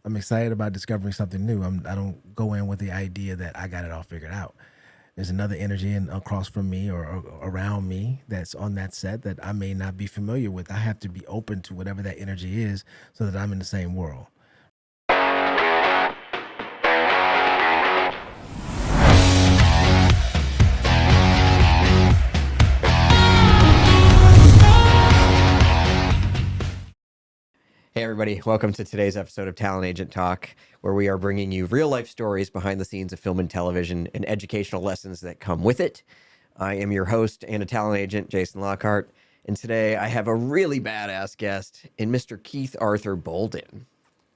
I'm excited about discovering something new. I don't go in with the idea that I got it all figured out. There's another energy across from me or around me that's on that set that I may not be familiar with. I have to be open to whatever that energy is so that I'm in the same world. Hey, everybody. Welcome to today's episode of Talent Agent Talk, where we are bringing you real life stories behind the scenes of film and television and educational lessons that come with it. I am your host and a talent agent, Jason Lockhart. And today I have a really badass guest in Mr. Keith Arthur Bolden.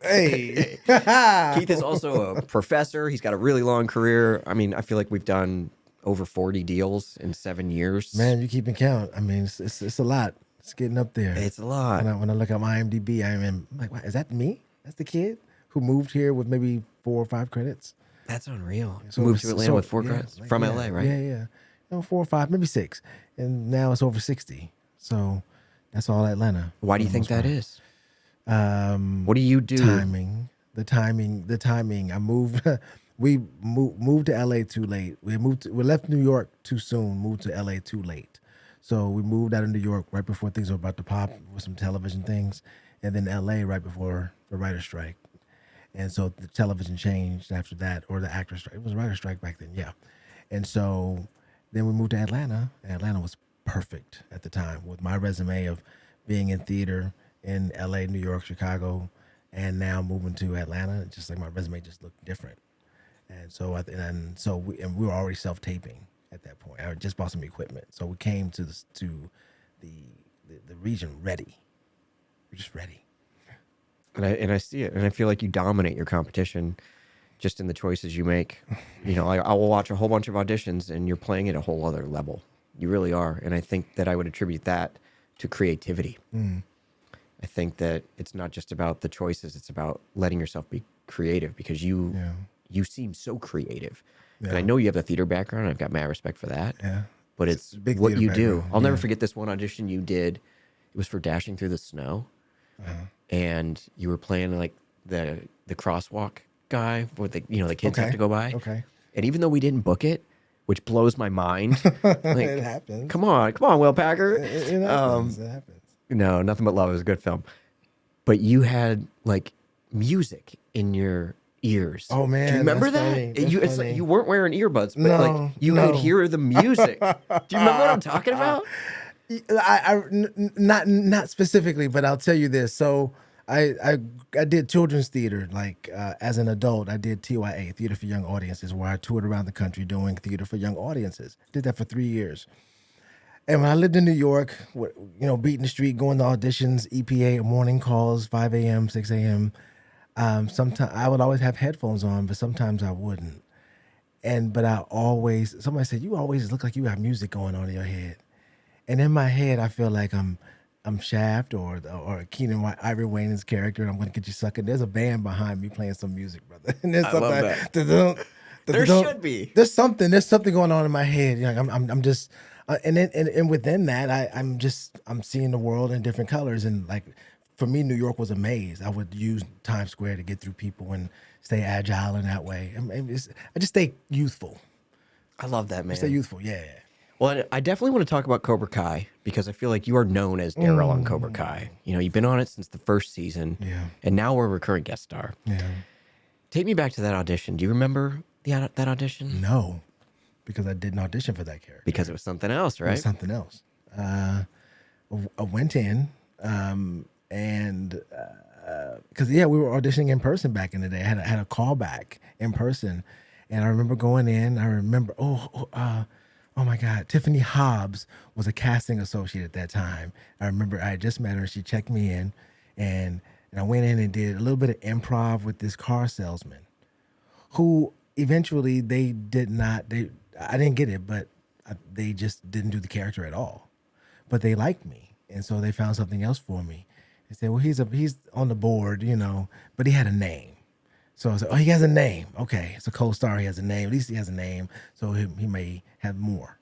Hey. Keith is also a professor. He's got a really long career. I mean, I feel like we've done over 40 deals in 7 years. Man, you keeping count. I mean, it's a lot. It's getting up there. It's a lot. When I look at my IMDb, I'm like, wow, is that me? That's the kid who moved here with maybe 4 or 5 credits. That's unreal. So Moved to Atlanta with 4 credits from LA, right? Yeah. No, 4 or 5, maybe 6, and now it's over 60. So that's all Atlanta. Why do you think that is? What do you do? The timing. I moved. We moved to LA too late. We left New York too soon. Moved to LA too late. So we moved out of New York right before things were about to pop with some television things, and then LA right before the writer's strike. And so the television changed after that, or the actor strike. It was a writer's strike back then, yeah. And so then we moved to Atlanta, and Atlanta was perfect at the time with my resume of being in theater in LA, New York, Chicago, and now moving to Atlanta. Just like my resume just looked different. And so we were already self-taping at that point. I just bought some equipment, so we came to the region ready. We're just ready. And I see it, and I feel like you dominate your competition just in the choices you make. You know, I will watch a whole bunch of auditions, and you're playing at a whole other level. You really are, and I think that I would attribute that to creativity. I think that it's not just about the choices; it's about letting yourself be creative because you seem so creative. Yeah. And I know you have the theater background. I've got mad respect for that. Yeah, but it's what you do. I'll never forget this one audition you did. It was for Dashing Through the Snow. And you were playing like the crosswalk guy where the kids have to go by. Okay. And even though we didn't book it, which blows my mind, like, it happens. Come on, Will Packer. It happens. It happens. No, Nothing But Love is a good film. But you had like music in your ears. Oh man, do you remember that? It's like you weren't wearing earbuds, but like you could hear the music. Do you remember what I'm talking about? Not specifically, but I'll tell you this. So I did children's theater. Like as an adult, I did TYA, Theater for Young Audiences, where I toured around the country doing theater for young audiences. Did that for 3 years. And when I lived in New York, beating the street, going to auditions, EPA, morning calls, 5 a.m., 6 a.m. Sometimes I would always have headphones on, but sometimes I wouldn't. But somebody said, you always look like you got music going on in your head. And in my head, I feel like I'm Shaft or Keenan Ivory Wayne's character, and I'm going to get you sucking. There's a band behind me playing some music, brother. And there's I love that. There should be. There's something going on in my head. I'm just, and within that, I'm seeing the world in different colors. And like, for me, New York was a maze. I would use Times Square to get through people and stay agile in that way. I just stay youthful. I love that, man. Stay youthful, yeah. Well, I definitely want to talk about Cobra Kai because I feel like you are known as Daryl on Cobra Kai. You know, you've been on it since the first season, and now we're a recurring guest star. Yeah. Take me back to that audition. Do you remember that audition? No, because I didn't audition for that character. Because it was something else, right? It was something else. I went in, and because we were auditioning in person back in the day. I had a callback in person, and I remember going in. I remember, oh my God, Tiffany Hobbs was a casting associate at that time. I remember I had just met her. She checked me in, and I went in and did a little bit of improv with this car salesman, who eventually I didn't get it, but they just didn't do the character at all. But they liked me, and so they found something else for me. They said, well, he's on the board, but he had a name. So I was like, oh, he has a name. Okay, it's a co-star. He has a name. At least he has a name, so he may have more.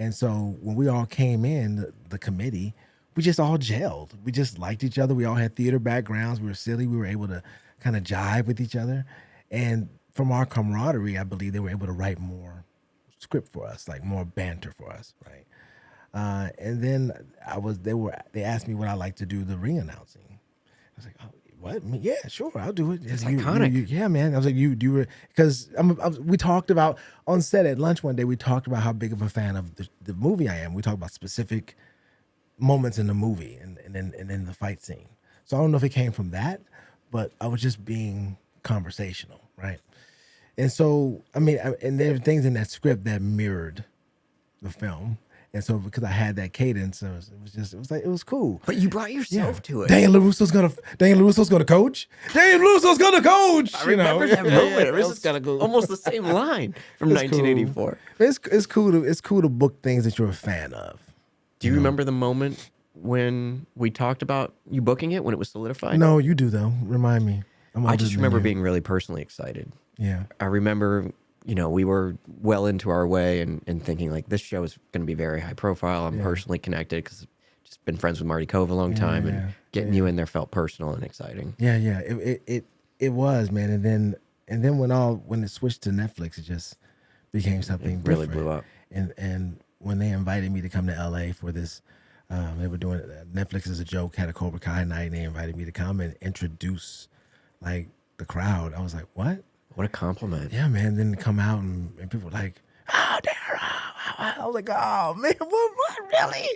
And so when we all came in, the committee, we just all gelled. We just liked each other. We all had theater backgrounds. We were silly. We were able to kind of jive with each other. And from our camaraderie, I believe they were able to write more script for us, like more banter for us, right? And then they asked me what I like to do the ring announcing. I was like, oh, what? Yeah, sure, I'll do it. It's iconic. Yeah, man. I was like, you were, because we talked about on set at lunch one day. We talked about how big of a fan of the movie I am. We talked about specific moments in the movie and then the fight scene. So I don't know if it came from that, but I was just being conversational, right? And so and there were things in that script that mirrored the film. And so because I had that cadence, it was cool. But you brought yourself to it. Daniel LaRusso's gonna coach. Daniel LaRusso's gonna coach. I remember that moment. It was It's kinda cool. almost the same line from It's cool. 1984. It's cool to book things that you're a fan of. Do you remember the moment when we talked about you booking it, when it was solidified? No, you do though. Remind me. I just remember being really personally excited. Yeah. I remember, we were well into our way and thinking like this show is going to be very high profile. I'm personally connected because I've just been friends with Marty Cove a long time, and getting you in there felt personal and exciting. Yeah. It was, man. And then when it switched to Netflix, it just became something really different. blew up. And when they invited me to come to LA for this, they were doing Netflix as a joke, had a Cobra Kai night, and they invited me to come and introduce like the crowd. I was like, what? What a compliment. Yeah, man. Then come out and people were like, oh, Dara. I was like, oh, man, what really?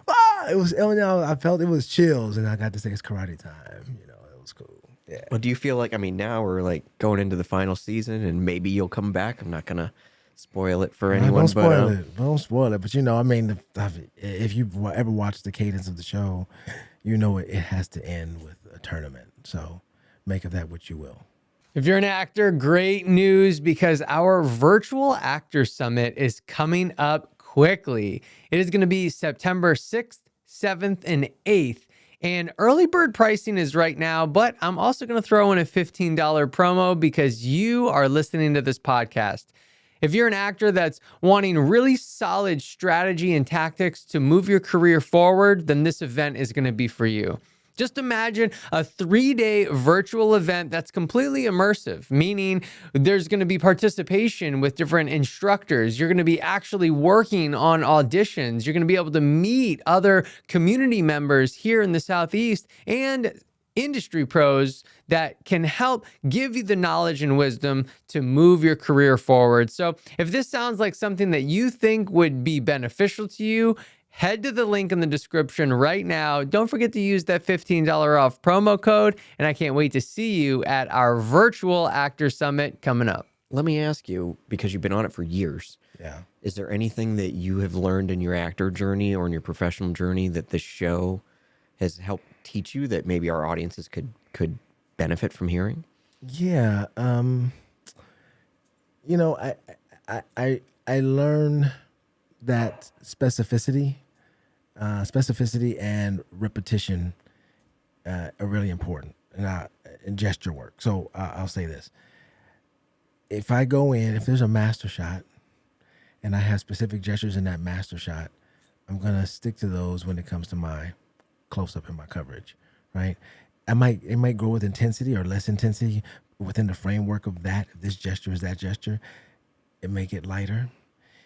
Oh, it was, I felt it was chills, and I got to say it's karate time. It was cool. Yeah. Well, do you feel like, now we're like going into the final season and maybe you'll come back? I'm not going to spoil it for anyone. Don't spoil it. Don't spoil it. But if you've ever watched the cadence of the show, it has to end with a tournament. So make of that what you will. If you're an actor, great news, because our virtual actor summit is coming up quickly. It is going to be September 6th, 7th, and 8th. And early bird pricing is right now, but I'm also going to throw in a $15 promo because you are listening to this podcast. If you're an actor that's wanting really solid strategy and tactics to move your career forward, then this event is going to be for you. Just imagine a 3-day virtual event that's completely immersive, meaning there's going to be participation with different instructors. You're going to be actually working on auditions. You're going to be able to meet other community members here in the Southeast and industry pros that can help give you the knowledge and wisdom to move your career forward. So if this sounds like something that you think would be beneficial to you, head to the link in the description right now. Don't forget to use that $15 off promo code, and I can't wait to see you at our virtual actor summit coming up. Let me ask you, because you've been on it for years. Yeah. Is there anything that you have learned in your actor journey or in your professional journey that this show has helped teach you that maybe our audiences could benefit from hearing? Yeah. I learned that specificity and repetition are really important in gesture work. So I'll say this. If I go in, if there's a master shot and I have specific gestures in that master shot, I'm going to stick to those when it comes to my close-up and my coverage, right? It might grow with intensity or less intensity within the framework of that. If this gesture is that gesture, it may get lighter.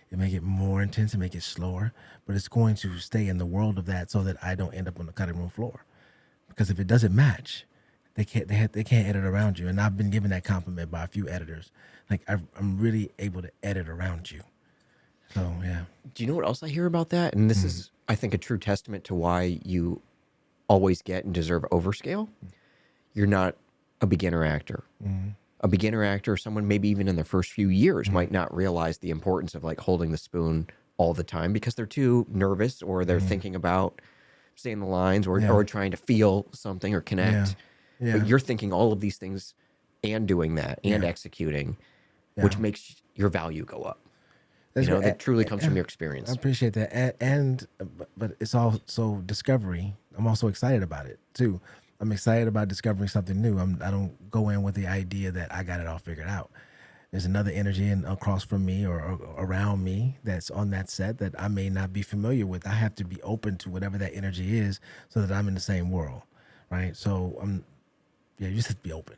It may get more intense, it may get slower, but it's going to stay in the world of that so that I don't end up on the cutting room floor. Because if it doesn't match, they can't edit around you. And I've been given that compliment by a few editors. Like I'm really able to edit around you. So yeah. Do you know what else I hear about that? And this is, I think, a true testament to why you always get and deserve overscale. You're not a beginner actor. A beginner actor, or someone maybe even in their first few years might not realize the importance of like holding the spoon all the time because they're too nervous or they're thinking about saying the lines or trying to feel something or connect. Yeah. But you're thinking all of these things and doing that and executing, which makes your value go up. That truly comes from your experience. I appreciate that. But it's also discovery. I'm also excited about it too. I'm excited about discovering something new. I don't go in with the idea that I got it all figured out. There's another energy across from me or around me that's on that set that I may not be familiar with. I have to be open to whatever that energy is so that I'm in the same world, right? So you just have to be open.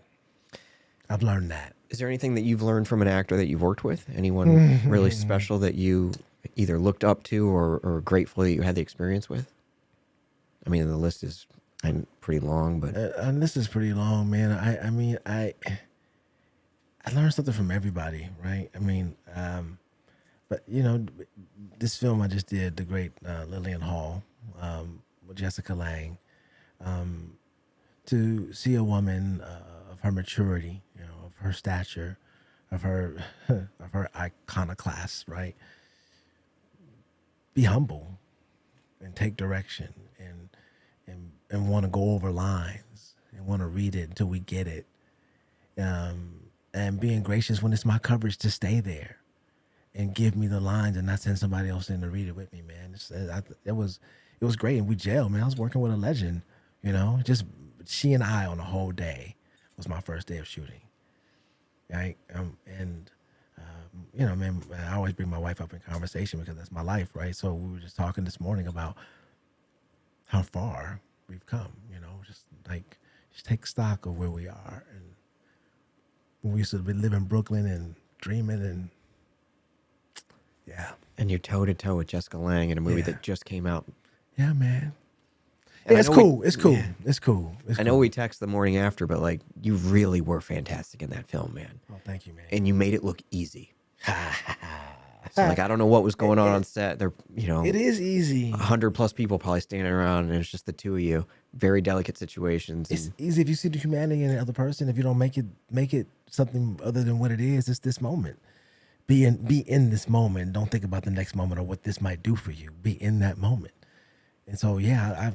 I've learned that. Is there anything that you've learned from an actor that you've worked with? Anyone really special that you either looked up to or grateful that you had the experience with? I mean, the list is pretty long, but And this is pretty long, man. I mean, I learned something from everybody, right? I mean, but you know, this film I just did, the great Lillian Hall, with Jessica Lange, to see a woman of her maturity, you know, of her stature, of her of her iconoclast, right? Be humble and take direction and want to go over lines and want to read it until we get it. And being gracious when it's my coverage to stay there and give me the lines and not send somebody else in to read it with me, man. It was great. And we jailed, man. I was working with a legend, you know, just she and I on a whole day was my first day of shooting. Right. You know, man, I always bring my wife up in conversation because that's my life. Right. So we were just talking this morning about how far we've come, you know, just take stock of where we are. And when we used to live in Brooklyn and dreaming and yeah. And you're toe to toe with Jessica Lange in a movie Yeah. that just came out. Yeah, man. And Yeah, I it's know cool. we- It's cool. yeah. It's cool. It's I know cool. we text the morning after, but like you really were fantastic in that film, man. Oh, thank you, man. And you made it look easy. So like I don't know what was going on set. There, you know, It is easy. 100 plus people probably standing around, and it's just the two of you. Very delicate situations. It's And easy if you see the humanity in the other person. If you don't make it something other than what it is, it's this moment. Be in this moment. Don't think about the next moment or what this might do for you. Be in that moment. And so yeah,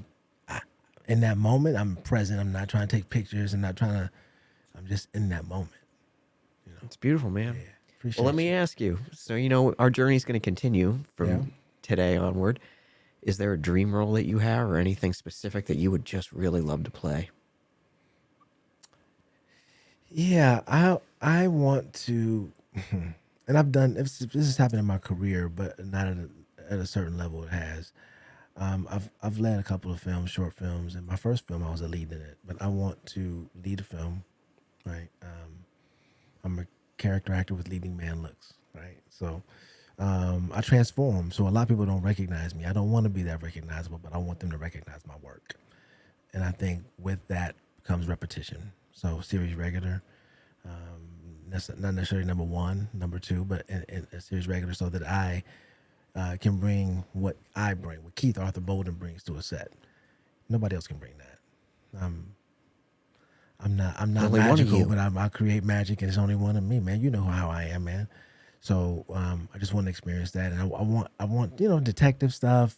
I in that moment I'm present. I'm not trying to take pictures. I'm just in that moment. it's beautiful, man. Yeah. Appreciate Well, let me you. ask you. So you know our journey is going to continue from Yeah. today onward. Is there a dream role that you have, or anything specific that you would just really love to play? Yeah, I want to, and I've done this has happened in my career, but not at a certain level. It has. I've led a couple of films, short films, and my first film I was a lead in it. But I want to lead a film, right? I'm a character actor with leading man looks, right? So I transform. So a lot of people don't recognize me. I don't want to be that recognizable, but I want them to recognize my work. And I think with that comes repetition. So series regular, that's not necessarily number one, number two, but in a series regular, so that I can bring what I bring, what Keith Arthur Bolden brings to a set. Nobody else can bring that. I'm not Only one of magical, you. but I create magic, and it's only one of me, man. You know how I am, man. So I just want to experience that, and I want you know, detective stuff,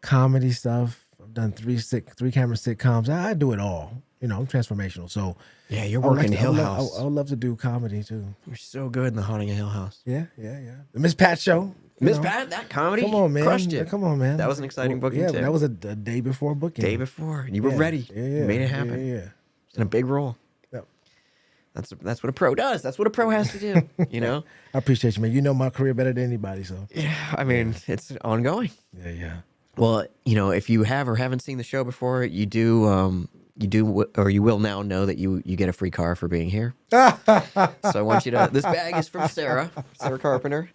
comedy stuff. I've done three camera sitcoms. I do it all. You know, I'm transformational. So Yeah, you're I would working like to- Hill I would love- House. I would love to do comedy too. You're so good in The Haunting of Hill House. Yeah. The Miss Pat show. you Miss know. Pat, that comedy, Come on, man. crushed it. Come on, man. That was an exciting booking, Yeah, too. but that was a day before booking. Day before, you were Yeah, ready. Yeah, You made it happen. Yeah. In a big role. Yep. That's what a pro does. That's what a pro has to do. You know. I appreciate you, man. You know my career better than anybody, so Yeah, I mean it's ongoing. yeah. Well, you know, if you have or haven't seen the show before, you do, or you will now know that you get a free car for being here. So I want you to. This bag is from Sarah Carpenter.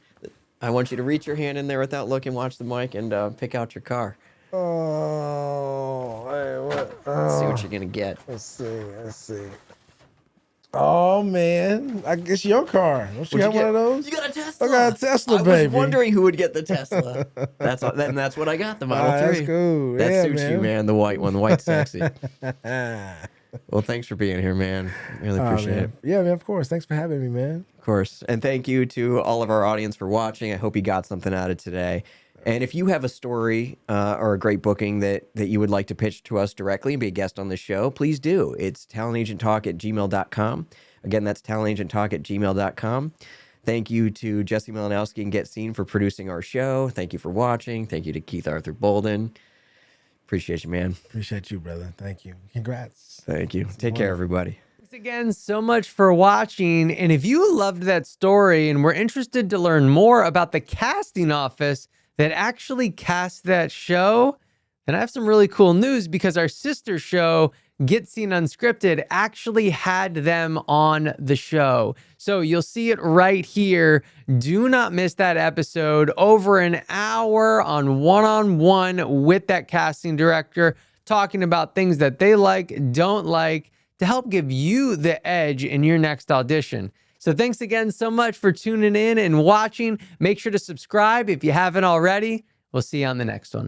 I want you to reach your hand in there without looking, watch the mic, and pick out your car. Oh, hey, what? See what you're gonna get. Let's see. Oh man, I guess your car. Don't you What'd have you one of get? those? You got a Tesla. I got a Tesla, I baby. was wondering who would get the Tesla. That's what I got. The Model 3. That's cool. That Yeah, suits you, man. The white one, the white sexy. Ah. Well, thanks for being here, man. Really Oh, appreciate man. it. Yeah, man. Of course. Thanks for having me, man. Of course. And thank you to all of our audience for watching. I hope you got something out of today. And if you have a story or a great booking that you would like to pitch to us directly and be a guest on the show, please do. It's talentagenttalk@gmail.com. Again, that's talentagenttalk@gmail.com. Thank you to Jesse Milanowski and Get Seen for producing our show. Thank you for watching. Thank you to Keith Arthur Bolden. Appreciate you, man. Appreciate you, brother. Thank you. Congrats. Thank you. Take care, everybody. Thanks again so much for watching. And if you loved that story and were interested to learn more about the casting office that actually cast that show, then I have some really cool news because our sister show, Get Seen Unscripted actually had them on the show. So you'll see it right here. Do not miss that episode. Over an hour on one-on-one with that casting director, talking about things that they like, don't like, to help give you the edge in your next audition. So thanks again so much for tuning in and watching. Make sure to subscribe if you haven't already. We'll see you on the next one.